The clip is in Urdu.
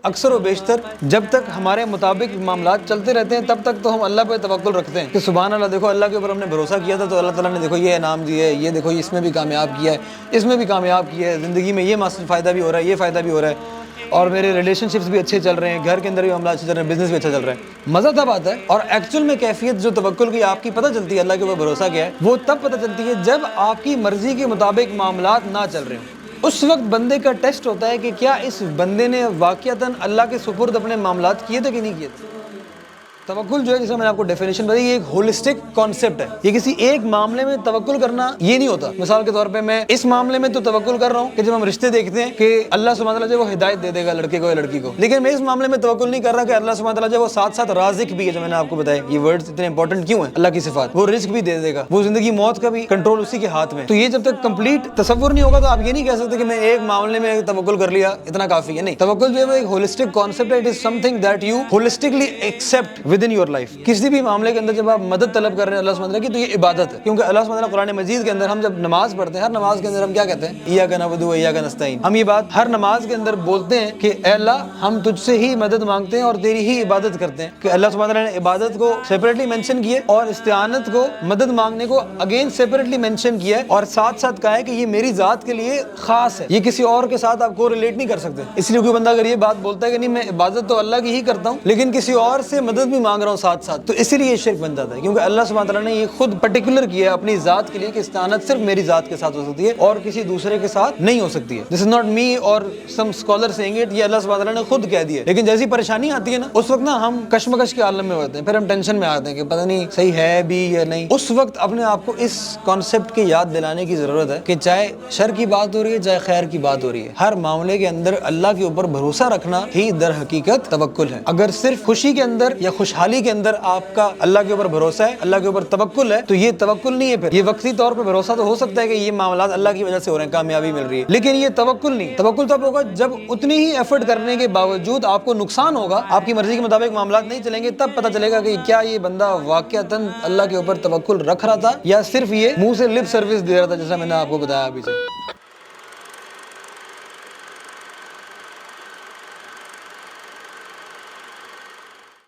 اکثر و بیشتر جب تک ہمارے مطابق معاملات چلتے رہتے ہیں تب تک تو ہم اللہ پہ توکل رکھتے ہیں کہ سبحان اللہ، دیکھو اللہ کے اوپر ہم نے بھروسہ کیا تھا تو اللہ تعالیٰ نے دیکھو یہ انعام دیا ہے، یہ دیکھو اس میں بھی کامیاب کیا ہے، اس میں بھی کامیاب کیا ہے، زندگی میں یہ فائدہ بھی ہو رہا ہے، یہ فائدہ بھی ہو رہا ہے، اور میرے ریلیشن شپس بھی اچھے چل رہے ہیں، گھر کے اندر بھی معاملات اچھے چل رہے ہیں، بزنس بھی اچھا چل رہا ہے۔ مزہ تب آتا ہے اور ایکچوئل میں کیفیت جو توکل کی آپ کی پتہ چلتی ہے، اللہ کے اوپر بھروسہ کیا ہے، وہ تب پتہ چلتی ہے جب آپ کی مرضی کے مطابق معاملات نہ چل رہے ہوں۔ اس وقت بندے کا ٹیسٹ ہوتا ہے کہ کیا اس بندے نے واقعتاً اللہ کے سپرد اپنے معاملات کیے تھے کہ نہیں کیے تھے۔ توکل جو ہے، جیسے میں نے آپ کو ڈیفینیشن بتائی، یہ ایک ہولسٹک کانسیپٹ ہے۔ یہ کسی ایک معاملے میں توکل کرنا یہ نہیں ہوتا۔ مثال کے طور پہ میں اس معاملے میں تو توکل کر رہا ہوں کہ جب ہم رشتے دیکھتے ہیں کہ اللہ سبحانہ وتعالیٰ جو وہ ہدایت دے دے گا لڑکے کو یا لڑکی کو، لیکن میں اس معاملے میں توکل نہیں کر رہا کہ اللہ سبحانہ وتعالیٰ جو وہ ساتھ ساتھ رازق بھی ہے، جو میں نے آپ کو بتایا یہ ورڈز اتنے امپورٹنٹ کیوں ہیں، اللہ کی صفات، وہ رزق بھی دے دے گا، وہ زندگی موت کا بھی کنٹرول اسی کے ہاتھ میں۔ تو یہ جب تک کمپلیٹ تصور نہیں ہوگا تو آپ یہ نہیں کہہ سکتے کہ میں ایک معاملے میں توکل کر لیا اتنا کافی ہے۔ نہیں، توکل جو ہے وہ ایک ہولسٹک کانسیپٹ ہے۔ It is some thing that you holistically accept with in your life. کسی بھی معاملے کے اندر جب آپ مدد طلب کر رہے ہیں اللہ سبحانہ وتعالیٰ کی تو یہ عبادت ہے، کیونکہ اللہ سبحانہ وتعالیٰ قرآن مجید کے اندر ہم جب نماز پڑھتے ہیں، ہر نماز کے اندر ہم کیا کہتے ہیں؟ ایاک نعبد و ایاک نستعین۔ ہم یہ بات ہر نماز کے اندر بولتے ہیں کہ اے اللہ ہم تجھ سے ہی مدد مانگتے ہیں اور تیری ہی عبادت کرتے ہیں، کہ اللہ سبحانہ وتعالیٰ نے عبادت کو سیپریٹلی مینشن کیے اور استعانت کو، مدد مانگنے کو اگین سیپریٹلی مینشن کیا ہے، اور ساتھ ساتھ کہا ہے کہ یہ میری ذات کے لیے خاص ہے، یہ کسی اور کے ساتھ آپ کو ریلیٹ نہیں کر سکتے۔ اس لیے کوئی بندہ اگر یہ بات بولتا ہے کہ نہیں میں عبادت تو اللہ کی ہی کرتا ہوں لیکن کسی اور سے مدد بھی مانگ رہا ہوں ساتھ ساتھ، تو اسی لیے یہ شرک بن جاتا ہے، کیونکہ اللہ سبحانہ وتعالیٰ نے یہ خود پرٹیکولر کیا ہے اپنی ذات کے لیے کہ استعانت صرف میری ذات کے ساتھ ہو سکتی ہے اور کسی دوسرے کے ساتھ نہیں ہو سکتی ہے۔ دس از ناٹ می اور سم اسکالر سیئنگ اٹ، یہ اللہ سبحانہ وتعالیٰ نے خود کہہ دیا ہے۔ لیکن جیسی پریشانی آتی ہے نا، اس وقت نا ہم کشمکش کے عالم میں ہوتے ہیں، پھر ہم ٹینشن میں آتے ہیں کہ پتہ نہیں صحیح ہے بھی یا نہیں۔ اس وقت اپنے آپ کو اس کانسیپٹ کی یاد دلانے کی ضرورت ہے کہ چاہے شر کی بات ہو رہی ہے چاہے خیر کی بات ہو رہی ہے، ہر معاملے کے اندر اللہ کے اوپر بھروسہ رکھنا ہی در حقیقت توکل ہے۔ اگر صرف خوشی کے اندر یا خوشحالی کے اندر آپ کا اللہ کے اوپر بھروسہ ہے، اللہ کے اوپر توکل ہے، تو یہ توکل نہیں ہے۔ پھر یہ وقتی طور پہ بھروسہ تو ہو سکتا ہے کہ یہ معاملات اللہ کی وجہ سے ہو رہے ہیں، کامیابی مل رہی ہے، لیکن یہ توکل نہیں۔ توکل تب ہوگا جب اتنی ہی ایفرٹ کرنے کے باوجود آپ کو نقصان ہوگا، آپ کی مرضی کے مطابق معاملات نہیں چلیں گے، تب پتہ چلے گا کہ کیا یہ بندہ واقعتاً اللہ کے اوپر توکل رکھ رہا تھا یا صرف یہ منہ سے لپ سروس دے رہا تھا، جیسا میں نے آپ کو بتایا ابھی سے۔